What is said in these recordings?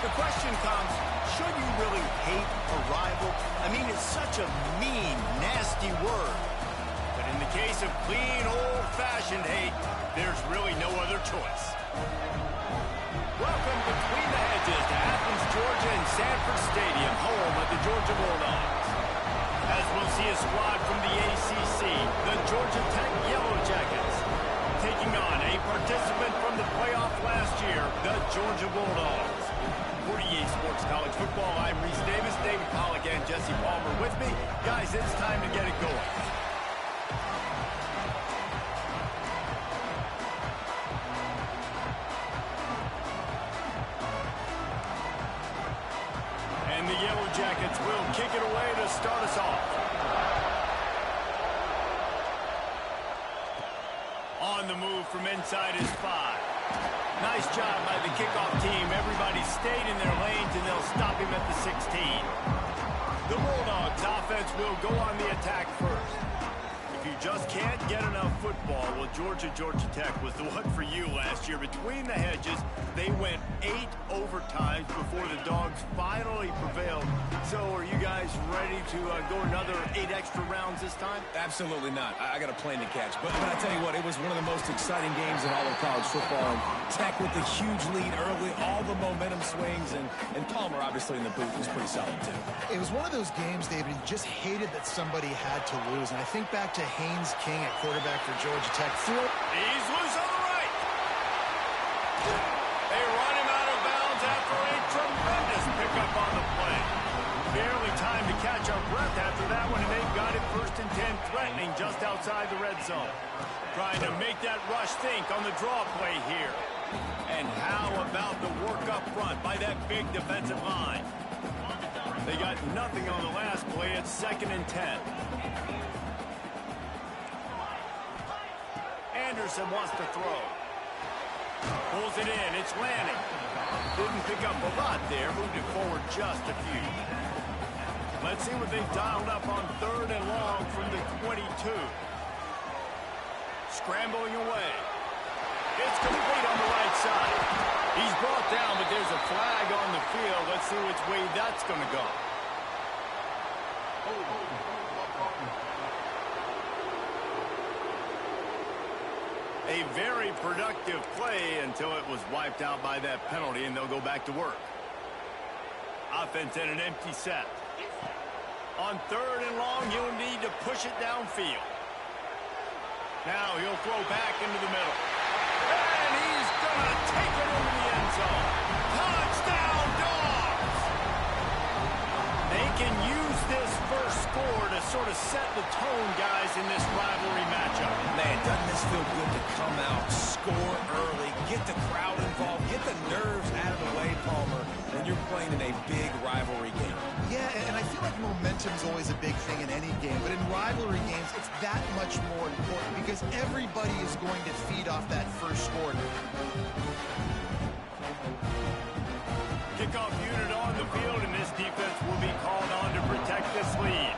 The question comes, should you really hate a rival? I mean, it's such a mean, nasty word. But in the case of clean, old-fashioned hate, there's really no other choice. Welcome between the hedges to Athens, Georgia and Sanford Stadium, home of the Georgia Bulldogs. As we'll see a squad from the ACC, the Georgia Tech Yellow Jackets, taking on a participant from the playoff last year, the Georgia Bulldogs. For EA Sports College Football, I'm Reese Davis, David Pollack, and Jesse Palmer with me. Guys, it's time to get it going. And the Yellow Jackets will kick it away to start us off. On the move from inside is 5. Nice job by the kickoff team. Everybody stayed in their lanes, and they'll stop him at the 16. The Bulldogs offense will go on the attack first. If you just can't get enough football, well, Georgia Tech was the one for you last year. Between the hedges, they went 8 overtimes before the Dogs finally prevailed. So are you guys ready to go another 8 extra rounds this time? Absolutely not. I got a plane to catch. But I tell you what, it was one of the most exciting games in all of college football. Tech with the huge lead early, all the momentum swings, and Palmer obviously in the booth was pretty solid too. It was one of those games, David, you just hated that somebody had to lose. And I think back to Haynes King at quarterback for Georgia Tech. He's loose on the right. They run him out of bounds after a tremendous pickup on the play. Barely time to catch our breath after that one, and they've got it 1st and 10, threatening just outside the red zone. Trying to make that rush think on the draw play here. And how about the work up front by that big defensive line? They got nothing on the last play. It's 2nd and 10. Anderson wants to throw. Pulls it in. It's Lanning. Didn't pick up a lot there. Moved it forward just a few. Let's see what they've dialed up on 3rd and long from the 22. Scrambling away. It's complete on the right side. He's brought down, but there's a flag on the field. Let's see which way that's going to go. A very productive play until it was wiped out by that penalty, and they'll go back to work. Offense in an empty set. On 3rd and long, you'll need to push it downfield. Now he'll throw back into the middle. And he's going to take it into the end zone. Touchdown, Dogs! They can use this first score to sort of set the tone, guys, in this rivalry matchup. Man, doesn't this feel good to come out, score early, get the crowd involved, get the nerves out of the way, Palmer, when you're playing in a big rivalry game. Yeah, and I feel like momentum's always a big thing in any game, but in rivalry games, it's that much more important because everybody is going to feed off that first score. Kickoff unit on the field, and this defense will be called on to protect this lead.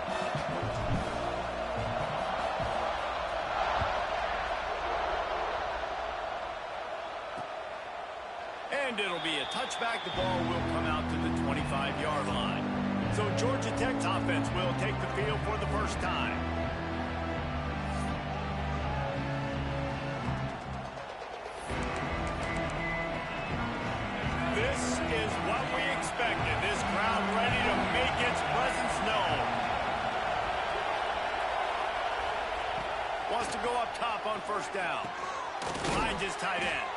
And it'll be a touchback. The ball will come out to the 25-yard line. So Georgia Tech's offense will take the field for the first time. This is what we expected. This crowd ready to make its presence known. Wants to go up top on 1st down. Finds his tight end.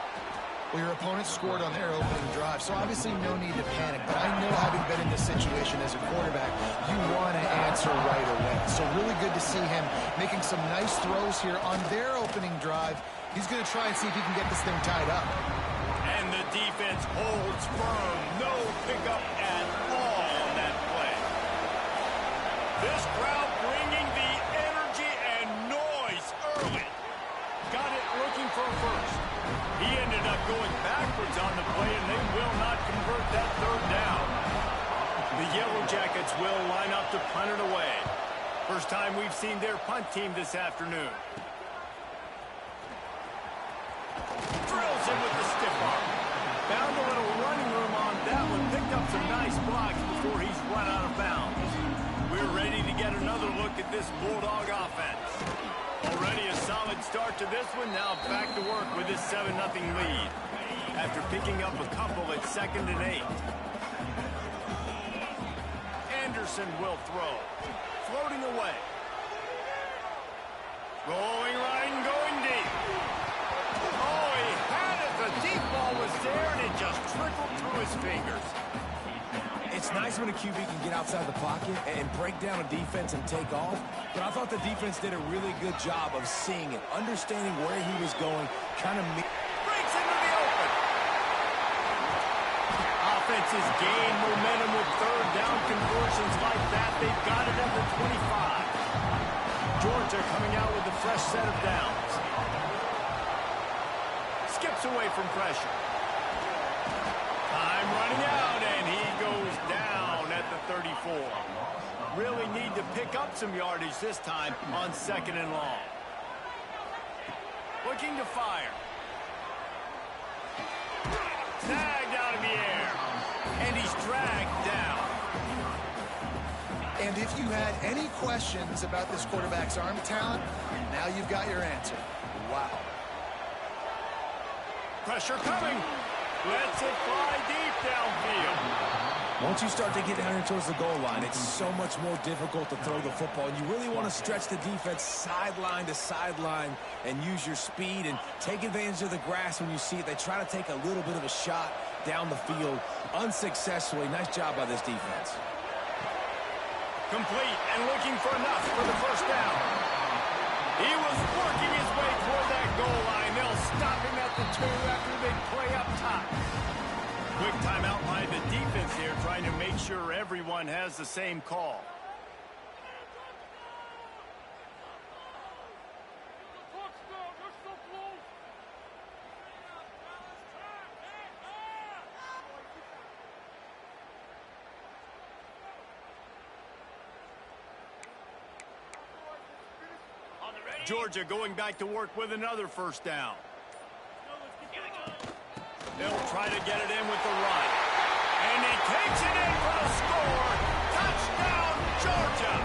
Well, your opponent scored on their opening drive, so obviously no need to panic. But I know, having been in this situation as a quarterback, you want to answer right away. So really good to see him making some nice throws here on their opening drive. He's going to try and see if he can get this thing tied up. And the defense holds firm. No pickup at all on that play. This crowd bringing the energy and noise early. Got it looking for a first. He ended up going backwards on the play, and they will not convert that 3rd down. The Yellow Jackets will line up to punt it away. First time we've seen their punt team this afternoon. Drills in with the stiff arm. Found a little running room on that one picked up some nice blocks before he's run out of bounds. We're ready to get another look at this Bulldog offense. Already a solid start to this one. Now back to work with this 7-0 lead. After picking up a couple at 2nd and 8. Anderson will throw. Floating away. Rolling right and going deep. Oh, he had it. The deep ball was there, and it just trickled through his fingers. It's nice when a QB can get outside the pocket and break down a defense and take off, but I thought the defense did a really good job of seeing it, understanding where he was going, kind of breaks into the open. Offenses gain momentum with third down conversions like that. They've got it at the 25. Georgia coming out with a fresh set of downs. Skips away from pressure. Time running out, and he goes down at the 34. Really need to pick up some yardage this time on 2nd and long. Looking to fire. Snagged out of the air. And he's dragged down. And if you had any questions about this quarterback's arm talent, now you've got your answer. Wow. Pressure coming. Lets it fly deep downfield. Once you start to get down here towards the goal line, it's so much more difficult to throw the football. And you really want to stretch the defense sideline to sideline and use your speed and take advantage of the grass when you see it. They try to take a little bit of a shot down the field unsuccessfully. Nice job by this defense. Complete and looking for enough for the first down. He was working his way toward that goal line. They'll stop him at the 2 after the big play up top. Quick timeout by the defense here, trying to make sure everyone has the same call. Georgia going back to work with another first down. They'll try to get it in with the run. And he takes it in for the score. Touchdown, Georgia!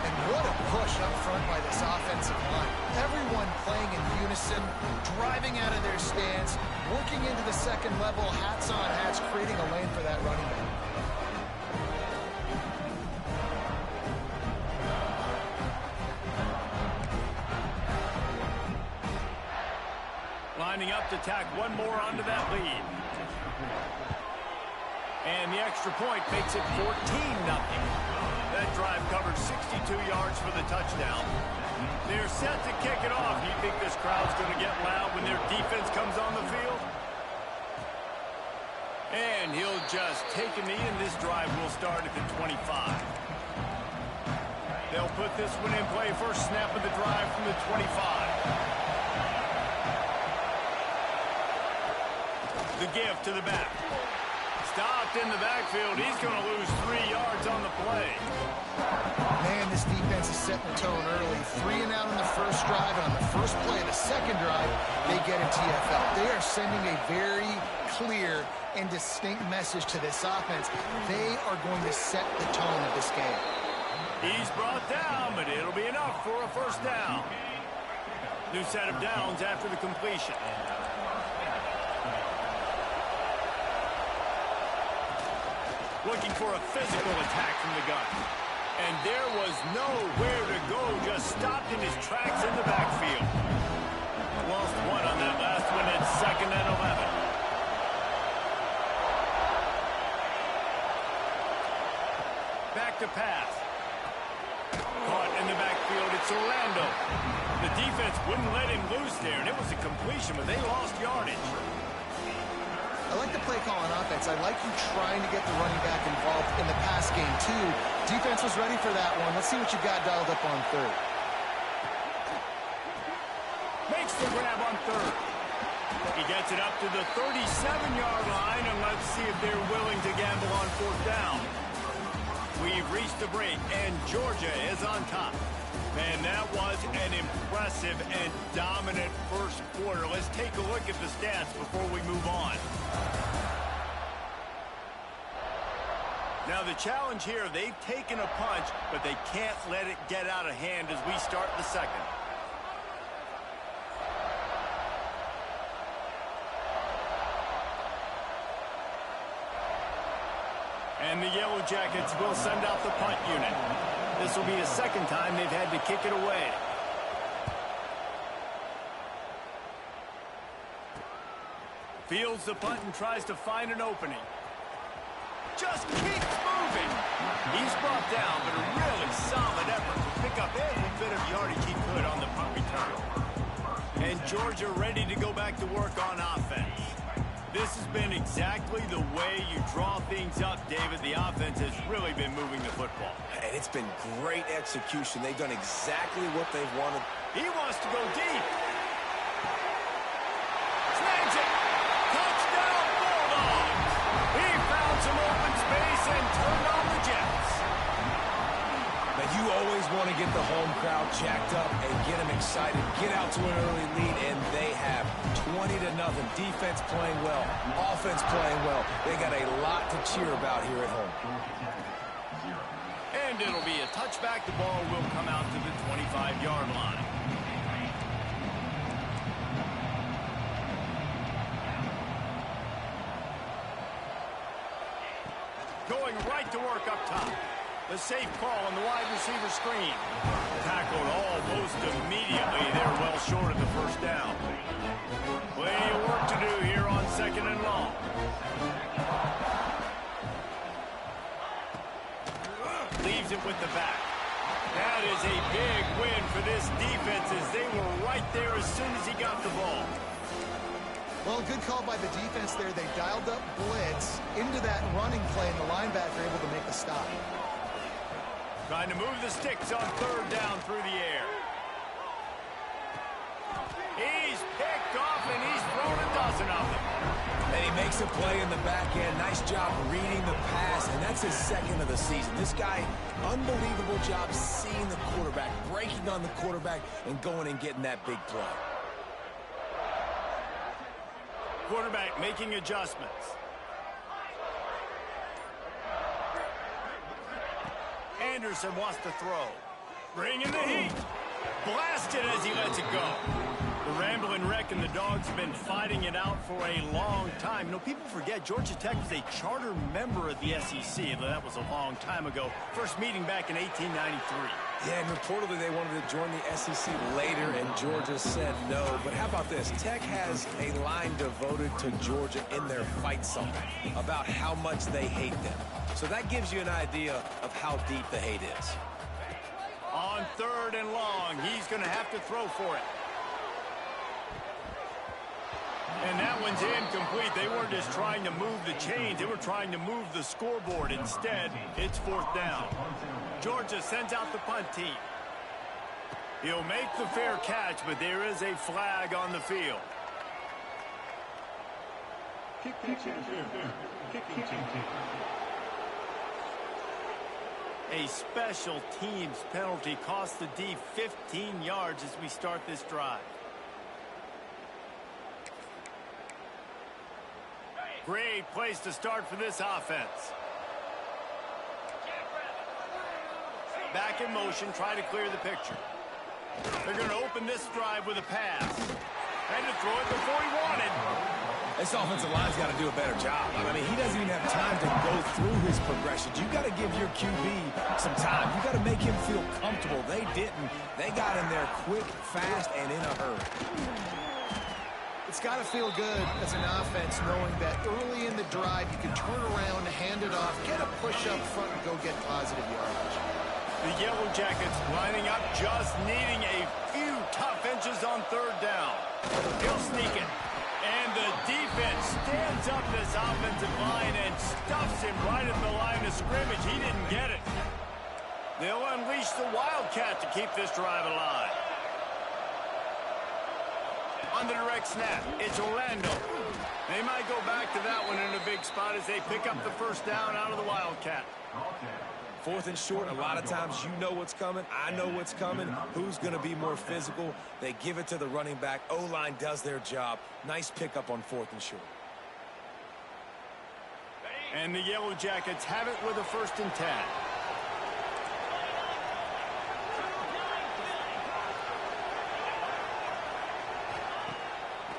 And what a push up front by this offensive line. Everyone playing in unison, driving out of their stance, working into the second level, hats on hats, creating a lane for that running back. Lining up to tack one more onto that lead. And the extra point makes it 14-0. That drive covered 62 yards for the touchdown. They're set to kick it off. You think this crowd's going to get loud when their defense comes on the field? And he'll just take a knee, and this drive will start at the 25. They'll put this one in play. First snap of the drive from the 25. The give to the back. Stopped in the backfield. He's going to lose 3 yards on the play. Man, this defense is setting the tone early. 3 and out on the first drive, and on the first play of the second drive, they get a TFL. They are sending a very clear and distinct message to this offense. They are going to set the tone of this game. He's brought down, but it'll be enough for a first down. New set of downs after the completion. Looking for a physical attack from the gun. And there was nowhere to go, just stopped in his tracks in the backfield. Lost one on that last one at 2nd and 11. Back to pass. Caught in the backfield, it's Orlando. The defense wouldn't let him loose there, and it was a completion, but they lost yardage. I like the play call on offense. I like you trying to get the running back involved in the pass game, too. Defense was ready for that one. Let's see what you got dialed up on third. Makes the grab on third. He gets it up to the 37-yard line, and let's see if they're willing to gamble on fourth down. We've reached the break, and Georgia is on top. Man, that was an impressive and dominant first quarter. Let's take a look at the stats before we move on. Now the challenge here, they've taken a punch, but they can't let it get out of hand as we start the second. And the Yellow Jackets will send out the punt unit. This will be the second time they've had to kick it away. Fields the punt and tries to find an opening. Just keeps moving. He's brought down, but a really solid effort to pick up every bit of yardage he could on the punt return. And Georgia ready to go back to work on offense. This has been exactly the way you draw things up, David. The offense has really been moving the football. And it's been great execution. They've done exactly what they've wanted. He wants to go deep. Snags it. Touchdown, Bulldogs. He found some open space and turned on the Jets. Now, you always want to get the home crowd jacked up and get them excited, get out to an early lead, and they have 20-0. Defense playing well, offense playing well. They got a lot to cheer about here at home. And it'll be a touchback. The ball will come out to the 25-yard line. Going right to work up top. The safe call on the wide receiver screen. Tackled almost immediately. They're well short of the first down. Plenty of work to do here on second and long. Leaves it with the back. That is a big win for this defense as they were right there as soon as he got the ball. Well, good call by the defense there. They dialed up blitz into that running play, and the linebacker able to make the stop. Trying to move the sticks on third down through the air. He's picked off, and he's thrown a dozen of them. And he makes a play in the back end. Nice job reading the pass, and that's his second of the season. This guy, unbelievable job seeing the quarterback, breaking on the quarterback, and going and getting that big play. Quarterback making adjustments. Anderson wants to throw. Bringing the heat. Blasted as he lets it go. The rambling wreck and the Dogs have been fighting it out for a long time. You know, people forget Georgia Tech was a charter member of the SEC. That was a long time ago. First meeting back in 1893. Yeah, and reportedly they wanted to join the SEC later, and Georgia said no. But how about this? Tech has a line devoted to Georgia in their fight song about how much they hate them. So that gives you an idea of how deep the hate is. On third and long, he's going to have to throw for it. And that one's incomplete. They weren't just trying to move the chains. They were trying to move the scoreboard. Instead, it's fourth down. Georgia sends out the punt team. He'll make the fair catch, but there is a flag on the field. A special teams penalty cost the D 15 yards as we start this drive. Great place to start for this offense. Back in motion, try to clear the picture. They're going to open this drive with a pass. And to throw it before he wanted. This offensive line's got to do a better job. I mean, he doesn't even have time to go through his progressions. You got to give your QB some time. You got to make him feel comfortable. They didn't. They got in there quick, fast, and in a hurry. It's got to feel good as an offense knowing that early in the drive you can turn around, hand it off, get a push up front, and go get positive yardage. The Yellow Jackets lining up, just needing a few tough inches on third down. He'll sneak it. And the defense stands up this offensive line and stuffs him right at the line of scrimmage. He didn't get it. They'll unleash the Wildcat to keep this drive alive. On the direct snap, it's Orlando. They might go back to that one in a big spot as they pick up the first down out of the Wildcat. Fourth and short, a lot of times you know what's coming. I know what's coming. Who's going to be more physical? They give it to the running back. O-line does their job. Nice pickup on fourth and short. And the Yellow Jackets have it with a 1st and 10.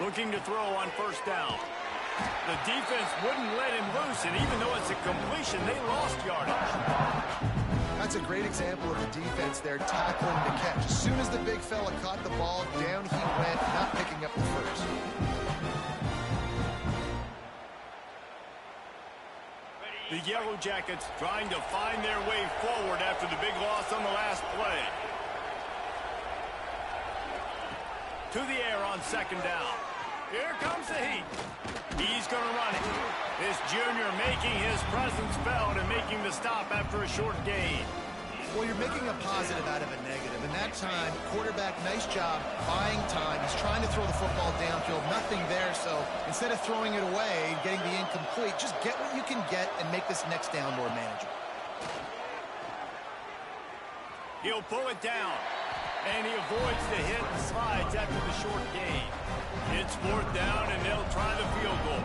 Looking to throw on 1st down. The defense wouldn't let him loose, and even though it's a completion, they lost yardage. That's a great example of the defense there tackling the catch. As soon as the big fella caught the ball, down he went, not picking up the first. The Yellow Jackets trying to find their way forward after the big loss on the last play. To the air on 2nd down. Here comes the heat. He's going to run it. This junior making his presence felt and making the stop after a short gain. Well, you're making a positive out of a negative. And that time, quarterback, nice job buying time. He's trying to throw the football downfield. Nothing there. So instead of throwing it away and getting the incomplete, just get what you can get and make this next down more manageable. He'll pull it down. And he avoids the hit and slides after the short gain. It's 4th down, and they'll try the field goal.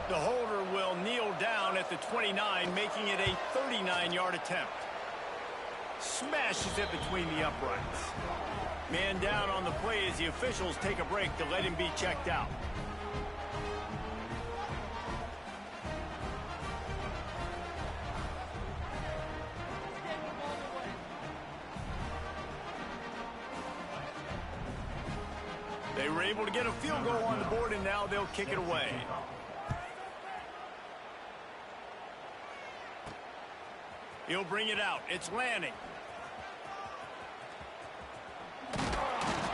The holder will kneel down at the 29, making it a 39-yard attempt. Smashes it between the uprights. Man down on the play as the officials take a break to let him be checked out. They were able to get a field goal on the board, and now they'll kick it away. He'll bring it out. It's Lanning.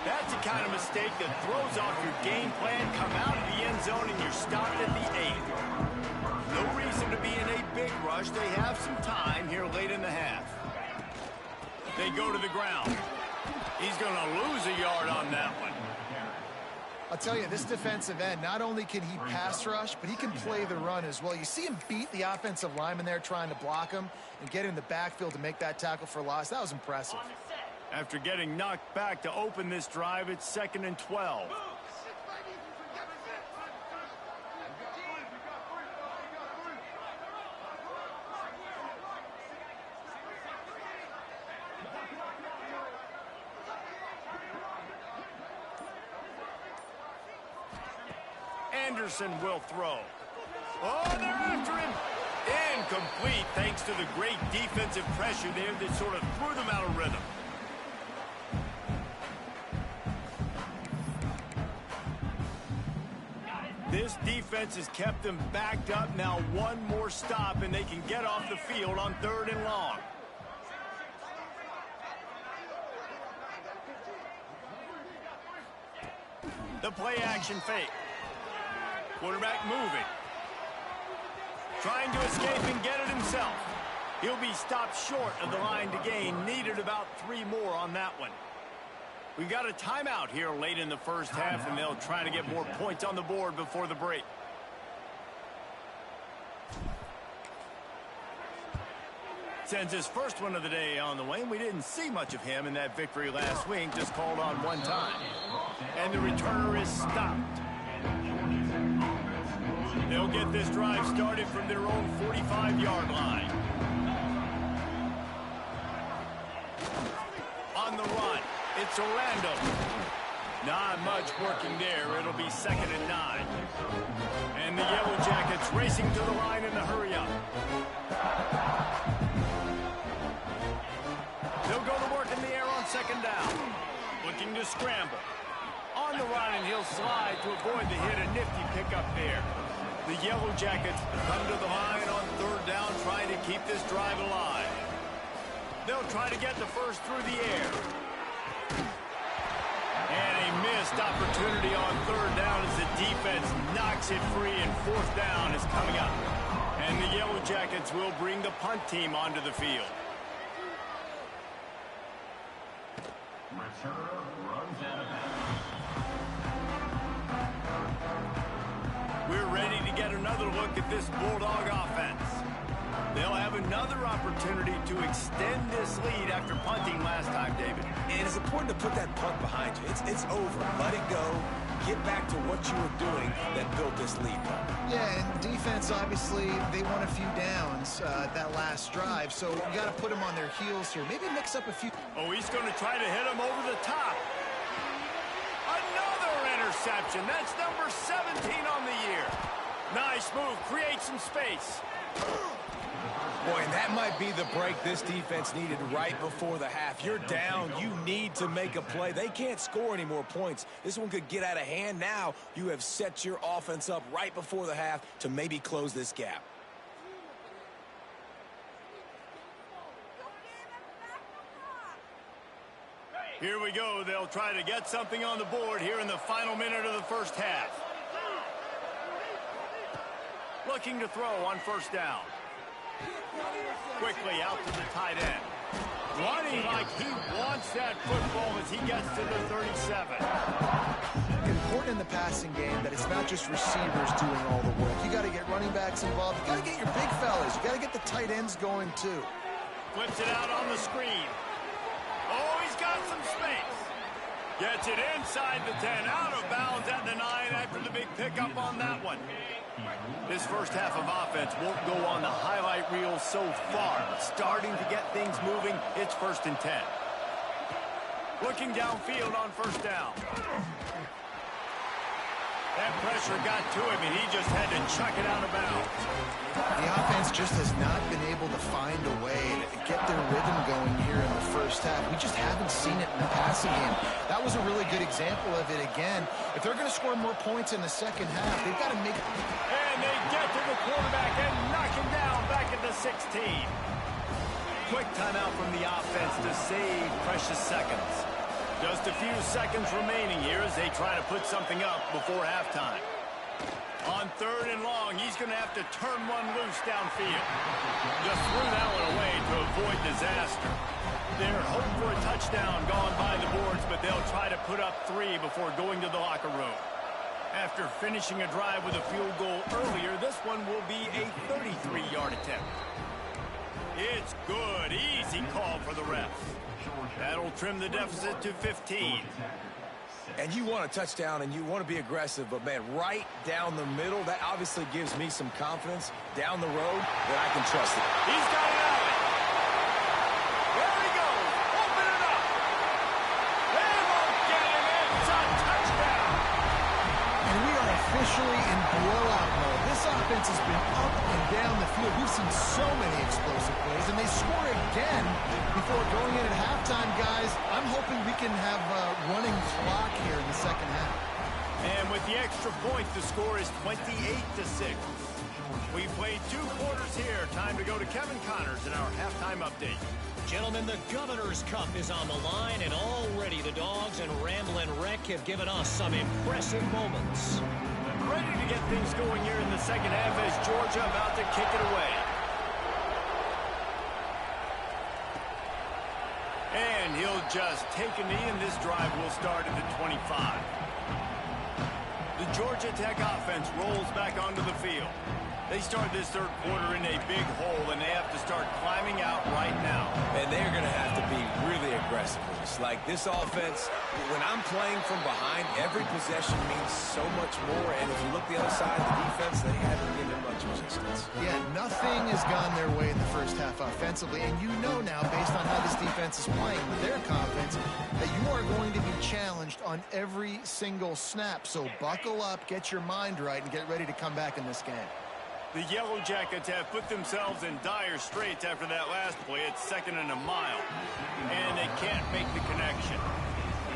That's the kind of mistake that throws off your game plan. Come out of the end zone, and you're stopped at the 8. No reason to be in a big rush. They have some time here late in the half. They go to the ground. He's going to lose a yard on that one. I'll tell you, this defensive end, not only can he pass rush, but he can play the run as well. You see him beat the offensive lineman there trying to block him and get in the backfield to make that tackle for loss. That was impressive. After getting knocked back to open this drive, it's 2nd and 12. Anderson will throw. Oh, they're after him. Incomplete thanks to the great defensive pressure there that sort of threw them out of rhythm. This defense has kept them backed up. Now one more stop and they can get off the field on 3rd and long. The play action fake. Quarterback moving. Trying to escape and get it himself. He'll be stopped short of the line to gain. Needed about 3 more on that one. We've got a timeout here late in the first half, and they'll try to get more points on the board before the break. Sends his first one of the day on the way, and we didn't see much of him in that victory last week, just called on one time. And the returner is stopped. They'll get this drive started from their own 45-yard line. On the run, it's Orlando. Not much working there. It'll be 2nd and 9. And the Yellow Jackets racing to the line in the hurry-up. They'll go to work in the air on 2nd down. Looking to scramble. On the run, and he'll slide to avoid the hit. A nifty pickup there. The Yellow Jackets come to the line on 3rd down, trying to keep this drive alive. They'll try to get the first through the air. And a missed opportunity on 3rd down as the defense knocks it free, and 4th down is coming up. And the Yellow Jackets will bring the punt team onto the field. We're ready to get another look at this Bulldog offense. They'll have another opportunity to extend this lead after punting last time, David. And it's important to put that punt behind you. It's over. Let it go. get back to what you were doing that built this lead. Yeah, and defense, obviously, they won a few downs that last drive, so you got to put them on their heels here. Maybe mix up a few. Oh, he's going to try to hit him over the top. Another interception. That's number 17 on the year. Nice move. Create some space. Boy, and that might be the break this defense needed right before the half. You're down. You need to make a play. They can't score any more points. This one could get out of hand. Now you have set your offense up right before the half to maybe close this gap. Here we go. They'll try to get something on the board here in the final minute of the first half. Looking to throw on first down. Quickly out to the tight end. Running like he wants that football as he gets to the 37. Important in the passing game that it's not just receivers doing all the work. You got to get running backs involved. You got to get your big fellas. You got to get the tight ends going too. Flips it out on the screen. Oh, he's got some space. Gets it inside the 10. Out of bounds at the 9 after the big pickup on that one. This first half of offense won't go on the highlight reel so far. Starting to get things moving. It's 1st and 10. Looking downfield on first down. That pressure got to him, and he just had to chuck it out of bounds. The offense just has not been able to find a way to get their rhythm going here in the first half. We just haven't seen it in the passing game. That was a really good example of it again. If they're going to score more points in the second half, they've got to make... And they get to the quarterback and knock him down back at the 16. Quick timeout from the offense to save precious seconds. Just a few seconds remaining here as they try to put something up before halftime. On 3rd and long, he's going to have to turn one loose downfield. Just threw that one away to avoid disaster. They're hoping for a touchdown gone by the boards, but they'll try to put up 3 before going to the locker room. After finishing a drive with a field goal earlier, this one will be a 33-yard attempt. It's good. Easy call for the refs. That'll trim the deficit to 15. And you want a touchdown and you want to be aggressive, but man, right down the middle, that obviously gives me some confidence down the road that I can trust it. He's got it out. There he goes. Open it up. They won't get him in. It's a touchdown. And we are officially in blowout mode. This offense has been up and down the field. We've seen so many explosive plays, and they score again before going in at halftime, guys. I'm hoping we can have a running clock here in the second half. And with the extra point, the score is 28-6. We played 2 quarters here. Time to go to Kevin Connors in our halftime update. Gentlemen, the Governor's Cup is on the line, and already the Dogs and Ramblin' Wreck have given us some impressive moments. Ready to get things going here in the second half as Georgia about to kick it away. And he'll just take a knee, and this drive will start at the 25. The Georgia Tech offense rolls back onto the field. They start this 3rd quarter in a big hole, and they have to start climbing out right now. And they're going to have to be really aggressive with this. Like this offense, when I'm playing from behind, every possession means so much more. And if you look the other side of the defense, they haven't given much resistance. Yeah, nothing has gone their way in the first half offensively. And you know now, based on how this defense is playing with their confidence, that you are going to be challenged on every single snap. So buckle up, get your mind right, and get ready to come back in this game. The Yellow Jackets have put themselves in dire straits after that last play. It's 2nd and a mile, and they can't make the connection.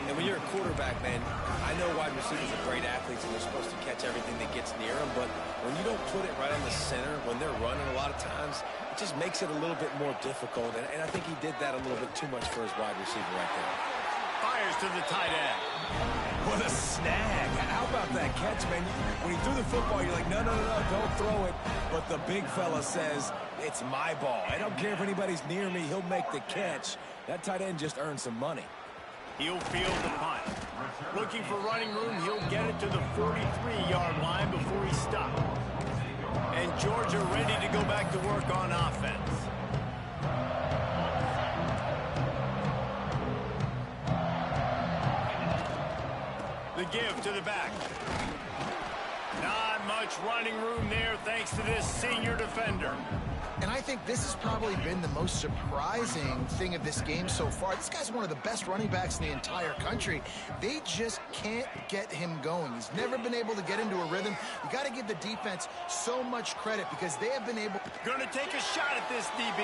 And when you're a quarterback, man, I know wide receivers are great athletes and they're supposed to catch everything that gets near them, but when you don't put it right on the center, when they're running a lot of times, it just makes it a little bit more difficult. And I think he did that a little bit too much for his wide receiver right there. Fires to the tight end. What a snag. How about that catch, man? When he threw the football, you're like, no, don't throw it. But the big fella says, it's my ball. I don't care if anybody's near me. He'll make the catch. That tight end just earned some money. He'll field the punt. Looking for running room, he'll get it to the 43-yard line before he stopped. And Georgia ready to go back to work on offense. The The give to the back. Not much running room there thanks to this senior defender. And I think this has probably been the most surprising thing of this game so far. This guy's one of the best running backs in the entire country. They just can't get him going. He's never been able to get into a rhythm. You got to give the defense so much credit because they have been able... Going to take a shot at this DB.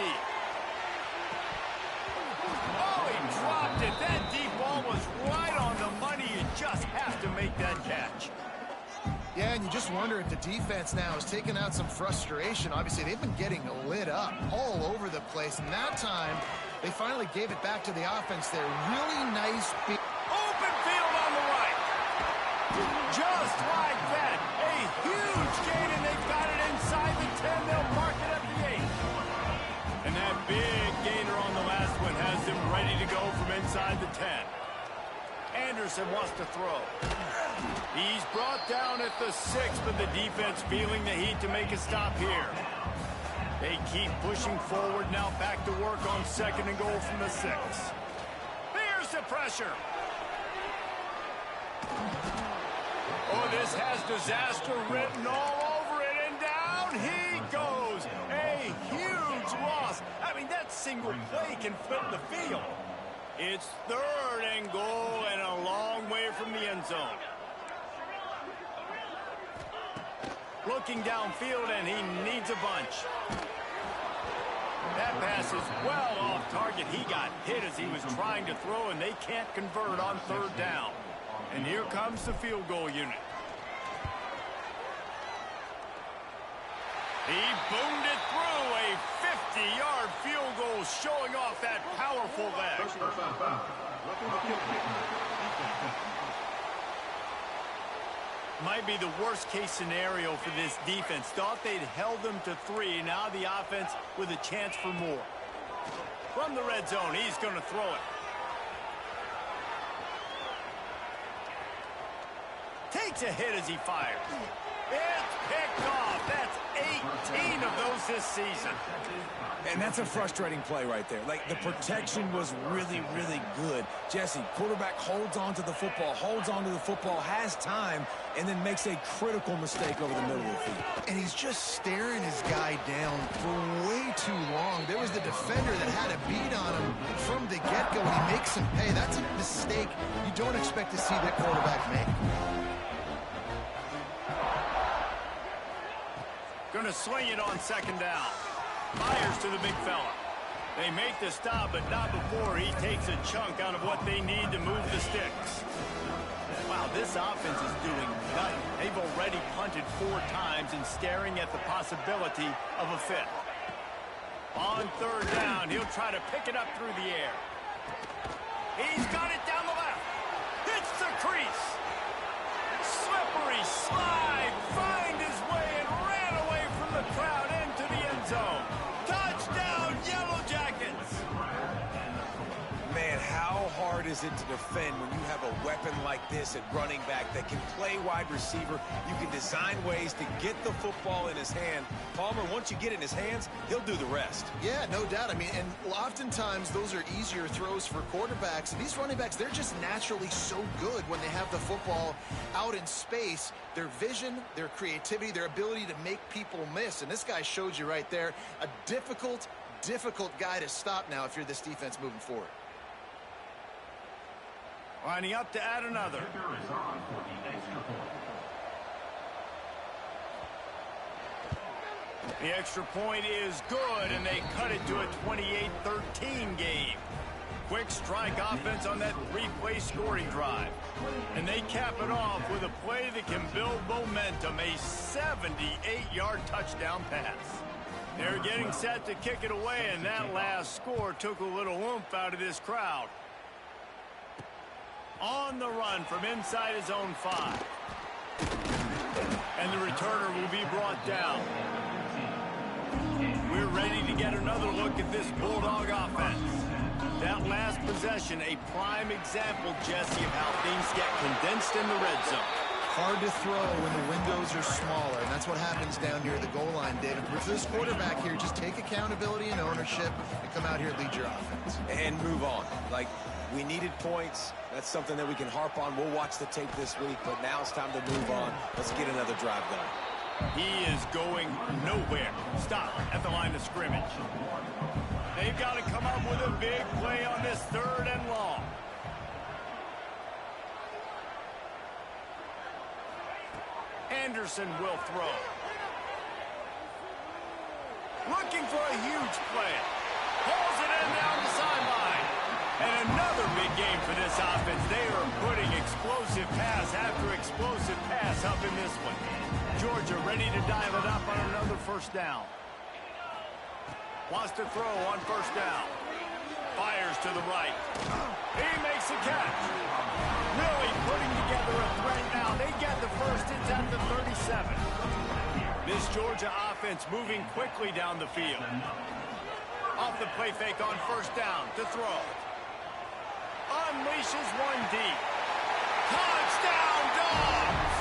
Oh, he dropped it. That deep ball was right on the money. You just have to make that catch. Yeah, and you just wonder if the defense now is taking out some frustration. Obviously, they've been getting lit up all over the place. And that time, they finally gave it back to the offense there. Really nice... Open field on the right. Just like that. A huge gain, and they've got it inside the 10. They'll mark it at the 8. And that big gainer on the last one has them ready to go from inside the 10. Anderson wants to throw. He's brought down at the 6, but the defense feeling the heat to make a stop here. They keep pushing forward now, back to work on 2nd and goal from the 6. There's the pressure. Oh, this has disaster written all over it, and down he goes. A huge loss. I mean, that single play can flip the field. It's 3rd and goal and a long way from the end zone. Looking downfield, and he needs a bunch. That pass is well off target. He got hit as he was trying to throw, and they can't convert on 3rd down. And here comes the field goal unit. He boomed it through. A 50-yard field goal showing off that powerful leg. Might be the worst-case scenario for this defense. Thought they'd held them to 3. Now the offense with a chance for more. From the red zone, he's going to throw it. Takes a hit as he fires. It's picked off. That's 18 of those this season. And that's a frustrating play right there. Like, the protection was really, really good. Jesse, quarterback holds on to the football, has time, and then makes a critical mistake over the middle of the field. And he's just staring his guy down for way too long. There was the defender that had a beat on him from the get-go. He makes him pay. That's a mistake you don't expect to see that quarterback make. Going to swing it on 2nd down. Fires to the big fella. They make the stop, but not before he takes a chunk out of what they need to move the sticks. Wow, this offense is doing nothing. They've already punted 4 times and staring at the possibility of a 5th. On 3rd down, he'll try to pick it up through the air. He's got it down the left. Hits the crease. Slippery slide. Find his way and ran away from the crowd into the end zone. Touchdown, Yellow Jackets. Man, how hard is it to defend when you have a weapon like this at running back that can play wide receiver? You can design ways to get the football in his hand. Palmer, once you get it in his hands, he'll do the rest. Yeah, no doubt. I mean, and oftentimes those are easier throws for quarterbacks. And these running backs, they're just naturally so good when they have the football out in space. Their vision, their creativity, their ability to make people miss. And this guy showed you right there, a difficult guy to stop now if you're this defense moving forward. Lining up to add another. The extra point is good, and they cut it to a 28-13 game. Quick strike offense on that 3-play scoring drive. And they cap it off with a play that can build momentum, a 78-yard touchdown pass. They're getting set to kick it away, and that last score took a little oomph out of this crowd. On the run from inside his own 5. And the returner will be brought down. We're ready to get another look at this Bulldog offense. That last possession, a prime example, Jesse, of how things get condensed in the red zone. Hard to throw when the windows are smaller, and that's what happens down near the goal line, David. For this quarterback here, just take accountability and ownership and come out here and lead your offense. And move on. Like, we needed points. That's something that we can harp on. We'll watch the tape this week, but now it's time to move on. Let's get another drive going. He is going nowhere. Stop at the line of scrimmage. They've got to come up with a big play on this 3rd and long. Anderson will throw. Looking for a huge play. Pulls it in down the sideline. And another big game for this offense. They are putting explosive pass after explosive pass up in this one. Georgia ready to dial it up on another 1st down. Wants to throw on 1st down. Fires to the right. He makes a catch. Really putting together a threat now. They get the first. It's at the 37. This Georgia offense moving quickly down the field. Off the play fake on 1st down to throw. Unleashes one deep. Touchdown, Dogs!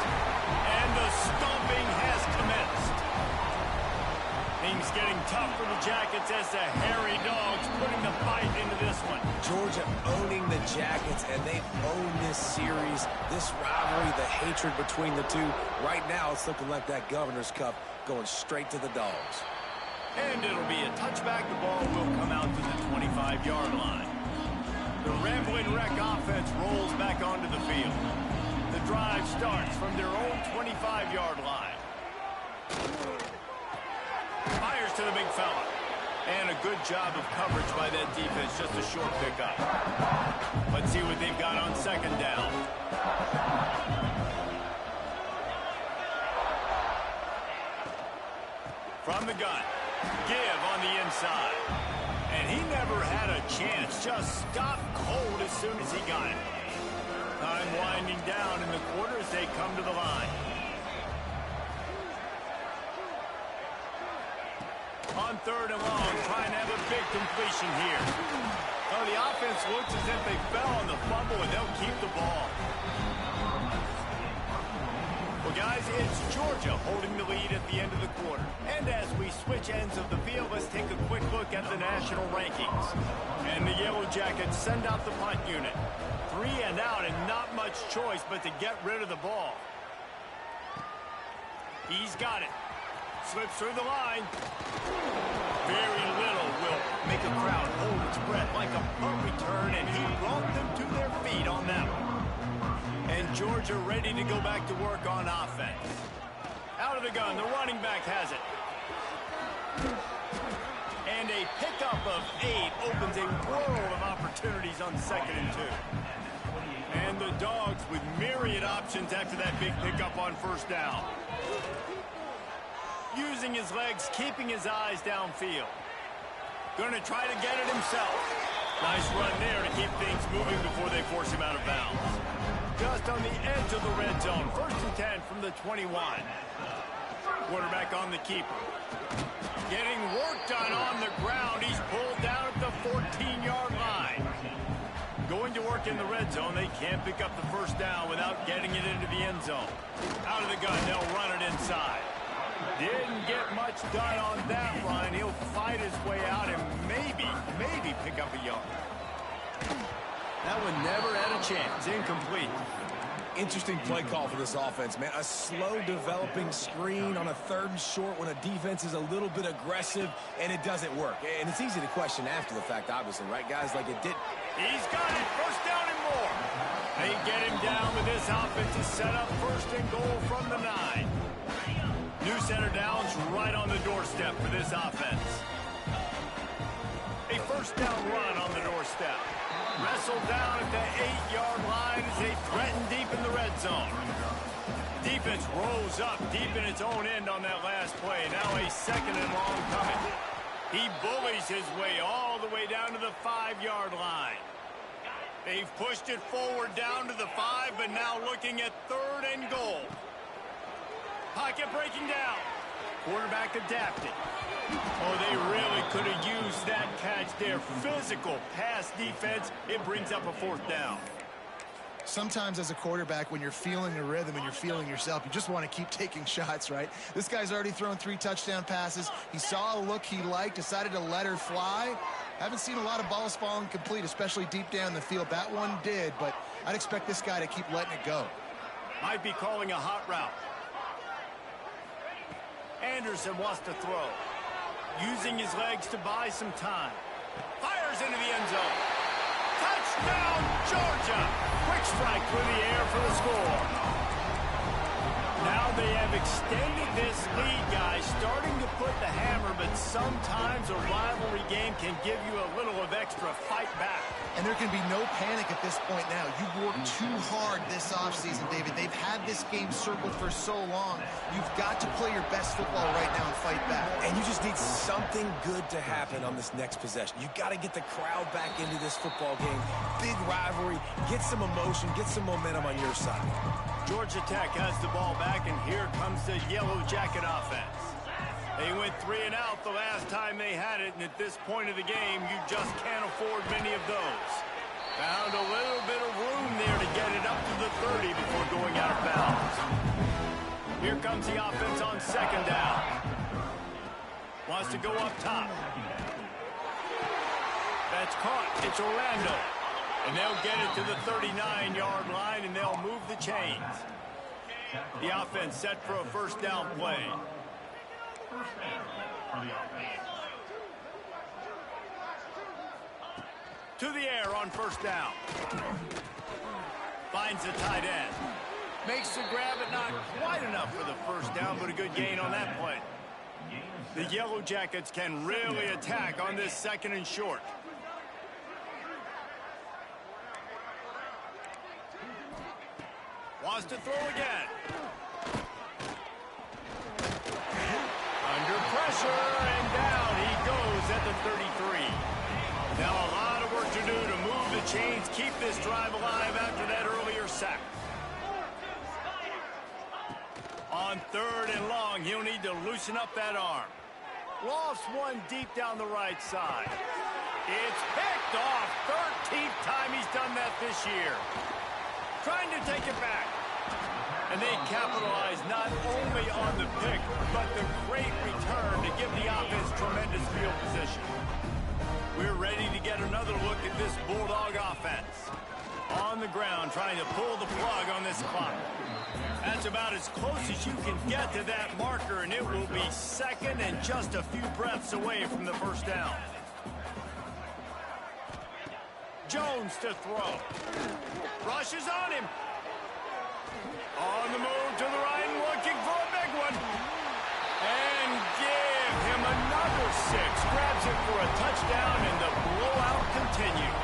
And the stomping has commenced. Things getting tough for the Jackets as the hairy Dogs putting the fight into this one. Georgia owning the Jackets, and they've owned this series, this rivalry, the hatred between the two. Right now, it's looking like that Governor's Cup going straight to the Dogs. And it'll be a touchback. The ball will come out to the 25-yard line. The Rambling Wreck offense rolls back onto the field. The drive starts from their own 25-yard line. Fires to the big fella. And a good job of coverage by that defense. Just a short pickup. Let's see what they've got on 2nd down. From the gun. Give on the inside. And he never had a chance. Just stopped cold as soon as he got it. Time winding down in the quarter as they come to the line. On 3rd and long, trying to have a big completion here. Oh, the offense looks as if they fell on the fumble, and they'll keep the ball. Well, guys, it's Georgia holding the lead at the end of the quarter. And as we switch ends of the field, let's take a quick look at the national rankings. And the Yellow Jackets send out the punt unit. 3 and out, and not much choice but to get rid of the ball. He's got it. Slips through the line. Very little will make a crowd hold its breath like a punt return, and he brought them to their feet on that one. And Georgia ready to go back to work on offense. Out of the gun, the running back has it. And a pickup of 8 opens a world of opportunities on 2nd and 2. And the Dogs with myriad options after that big pickup on 1st down. Using his legs, keeping his eyes downfield. Going to try to get it himself. Nice run there to keep things moving before they force him out of bounds. Just on the edge of the red zone. 1st and 10 from the 21. Quarterback on the keeper. Getting work done on the ground. He's pulled down at the 14-yard line. Going to work in the red zone. They can't pick up the 1st down without getting it into the end zone. Out of the gun, they'll run it inside. Didn't get much done on that run. He'll fight his way out and maybe pick up a yard. That one never had a chance. Incomplete. Interesting play call for this offense, man. A slow developing screen on a 3rd and short when a defense is a little bit aggressive, and it doesn't work. And it's easy to question after the fact, obviously, right, guys? Like it did. He's got it. 1st down and more. They get him down with this offense is set up 1st and goal from the 9. New center downs right on the doorstep for this offense. A 1st down run on the doorstep. Wrestled down at the 8-yard line as they threaten deep in the red zone. Defense rolls up deep in its own end on that last play. Now a 2nd and long coming. He bullies his way all the way down to the 5-yard line. They've pushed it forward down to the 5, but now looking at 3rd and goal. Pocket breaking down. Quarterback adapted. Oh, they really could have used that catch there. Physical pass defense. It brings up a 4th down. Sometimes as a quarterback, when you're feeling the rhythm and you're feeling yourself, you just want to keep taking shots, right? This guy's already thrown 3 touchdown passes. He saw a look he liked, decided to let her fly. Haven't seen a lot of balls falling complete, especially deep down the field. That one did, but I'd expect this guy to keep letting it go. Might be calling a hot route. Anderson wants to throw. Using his legs to buy some time. Fires into the end zone. Touchdown, Georgia! Quick strike through the air for the score. Now they have extended this lead, guys, starting to put the hammer, but sometimes a rivalry game can give you a little of extra fight back. And there can be no panic at this point now. You've worked too hard this offseason, David. They've had this game circled for so long. You've got to play your best football right now and fight back. And you just need something good to happen on this next possession. You got to get the crowd back into this football game. Big rivalry. Get some emotion. Get some momentum on your side. Georgia Tech has the ball back, and here comes the Yellow Jacket offense. They went 3 and out the last time they had it, and at this point of the game, you just can't afford many of those. Found a little bit of room there to get it up to the 30 before going out of bounds. Here comes the offense on second down. Wants to go up top. That's caught. It's Orlando. And they'll get it to the 39-yard line, and they'll move the chains. The offense set for a first down play. To the air on first down. Finds the tight end. Makes the grab, but not quite enough for the first down, but a good gain on that play. The Yellow Jackets can really attack on this second and short. Wants to throw again. Under pressure, and down he goes at the 33. Now a lot of work to do to move the chains, keep this drive alive after that earlier sack. On third and long, he'll need to loosen up that arm. Lofts one deep down the right side. It's picked off. 13th time he's done that this year. Trying to take it back. And they capitalize not only on the pick, but the great return to give the offense tremendous field position. We're ready to get another look at this Bulldog offense. On the ground, trying to pull the plug on this clock. That's about as close as you can get to that marker, and it will be second and just a few breaths away from the first down. Jones to throw. Rushes on him. On the move to the right, looking for a big one. And give him another 6. Grabs it for a touchdown, and the blowout continues.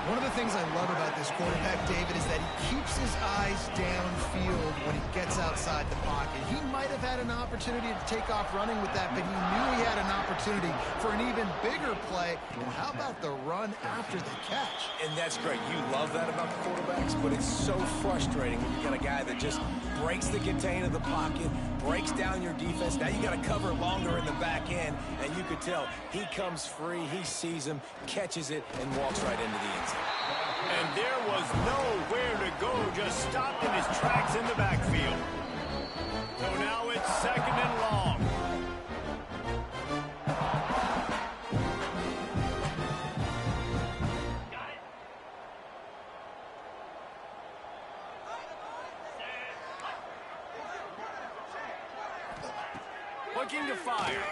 One of the things I love about this quarterback, David, is that he keeps his eyes downfield when he gets outside the pocket. He might have had an opportunity to take off running with that, but he knew he had an opportunity for an even bigger play. And how about the run after the catch? And that's great. You love that about the quarterbacks, but it's so frustrating when you got a guy that just breaks the contain of the pocket, breaks down your defense. Now you got to cover longer in the back end, and you could tell he comes free, he sees him, catches it, and walks right into the end zone. And there was nowhere to go, just stopped in his tracks in the backfield. So now it's second and long. Looking to fire.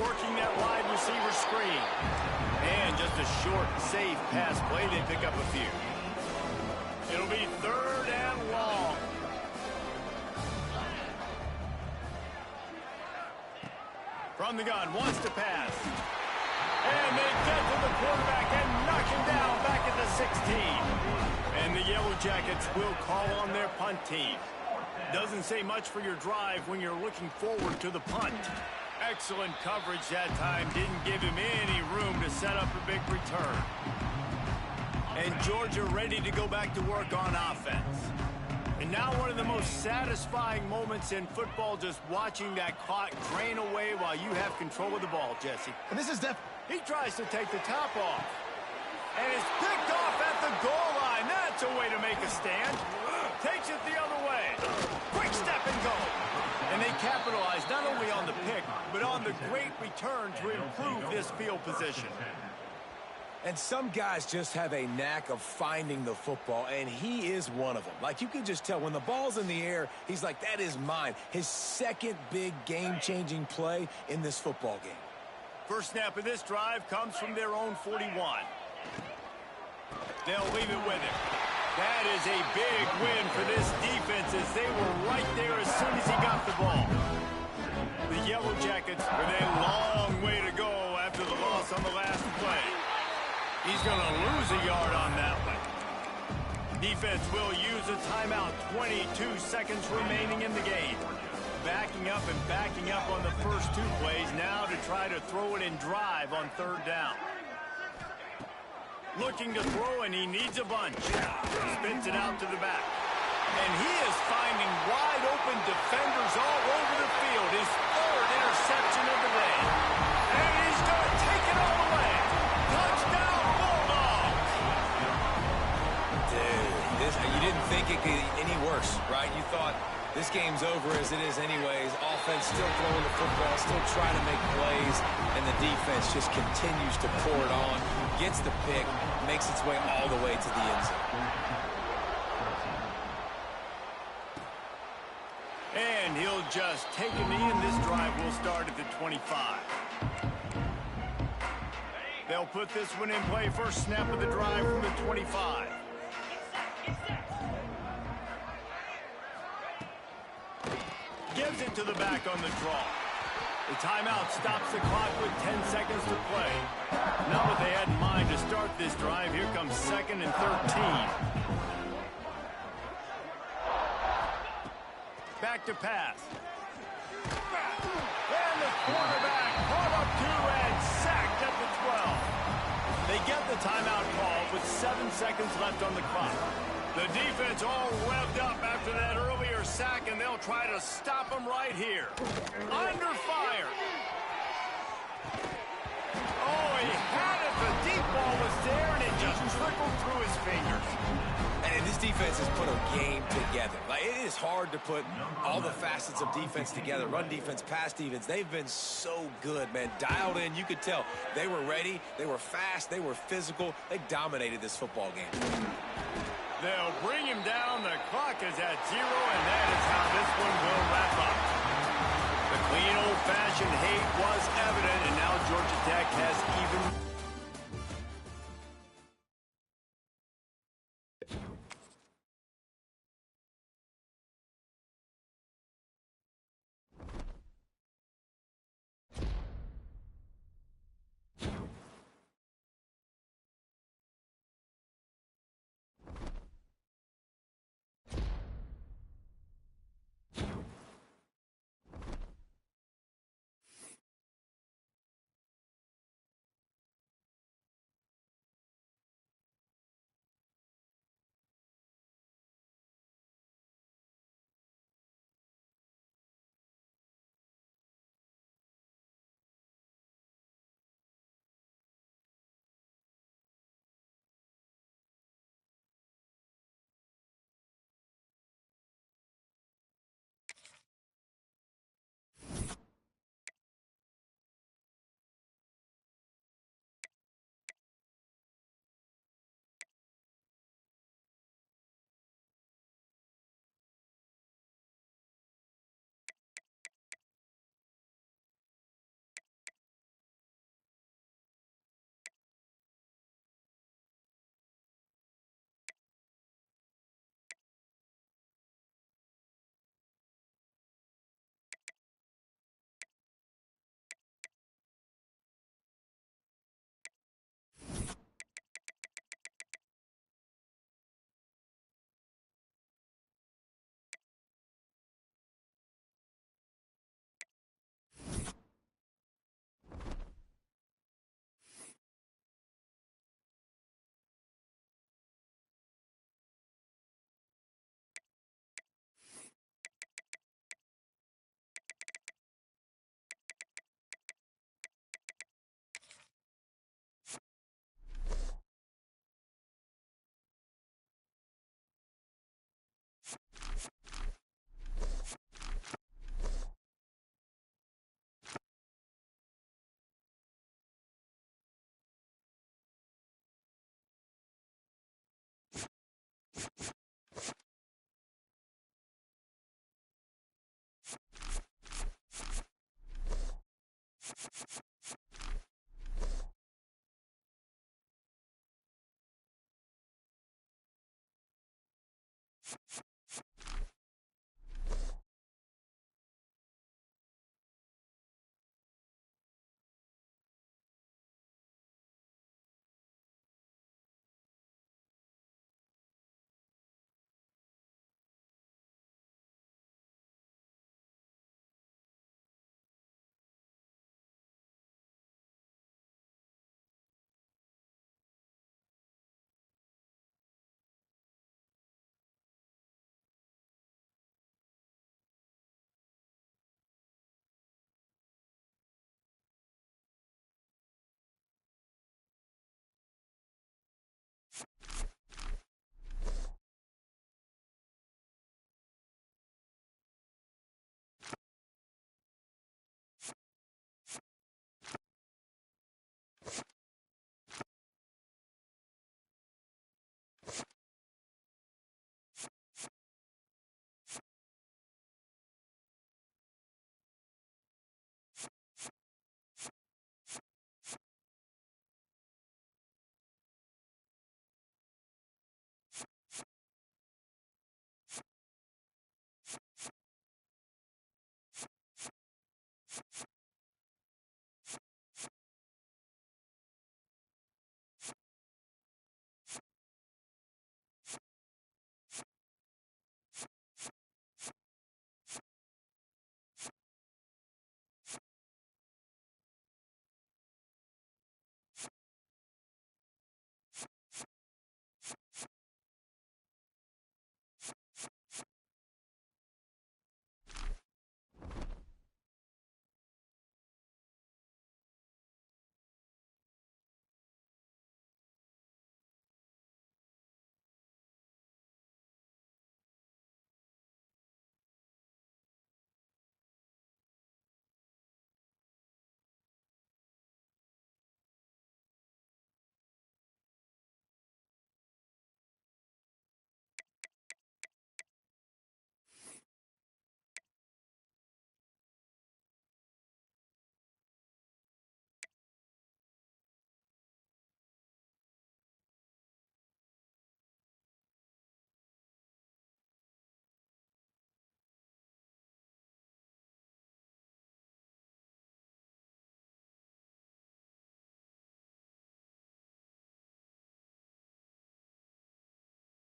Working that wide receiver screen. And just a short, safe pass play. They pick up a few. It'll be third and long. From the gun, wants to pass. And they get to the quarterback and knock him down back at the 16. And the Yellow Jackets will call on their punt team. Doesn't say much for your drive when you're looking forward to the punt. Excellent coverage that time. Didn't give him any room to set up a big return. And Georgia ready to go back to work on offense. And now one of the most satisfying moments in football, just watching that clock drain away while you have control of the ball, Jesse. And this is He tries to take the top off. And it's picked off at the goal line. That's a way to make a stand. Takes it the other way. Quick step and go. And they capitalize not only on the pick, but on the great return to improve this field position. And some guys just have a knack of finding the football, and he is one of them. Like, you can just tell when the ball's in the air, he's like, that is mine. His second big game-changing play in this football game. First snap of this drive comes from their own 41. They'll leave it with him. That is a big win for this defense as they were right there as soon as he got the ball. The Yellow Jackets with a long way to go after the loss on the last play. He's going to lose a yard on that one. Defense will use a timeout. 22 seconds remaining in the game. Backing up and backing up on the first two plays now to try to throw it in drive on third down. Looking to throw, and he needs a bunch. Spins it out to the back. And he is finding wide open defenders all over the field. His third interception of the day. And he's going to take it all the way. Touchdown, Bulldogs! Dude, you didn't think it could be any worse, right? You thought this game's over as it is anyways. Offense still throwing the football, still trying to make plays, and the defense just continues to pour it on, gets the pick, makes its way all the way to the end zone. And he'll just take a knee, and this drive will start at the 25. They'll put this one in play. First snap of the drive from the 25. Gives it to the back on the draw. The timeout stops the clock with 10 seconds to play. Not what they had in mind to start this drive. Here comes 2nd and 13. Back to pass. And the quarterback caught up to and sacked at the 12. They get the timeout call with 7 seconds left on the clock. The defense all revved up after that earlier sack, and they'll try to stop him right here. Under fire. Oh, he had it. The deep ball was there, and it just trickled through his fingers. And this defense has put a game together. Like, it is hard to put all the facets of defense together. Run defense, pass defense. They've been so good, man. Dialed in. You could tell they were ready. They were fast. They were physical. They dominated this football game. They'll bring him down. The clock is at 0, and that is how this one will wrap up. The clean, old-fashioned hate was evident, and now Georgia Tech has even...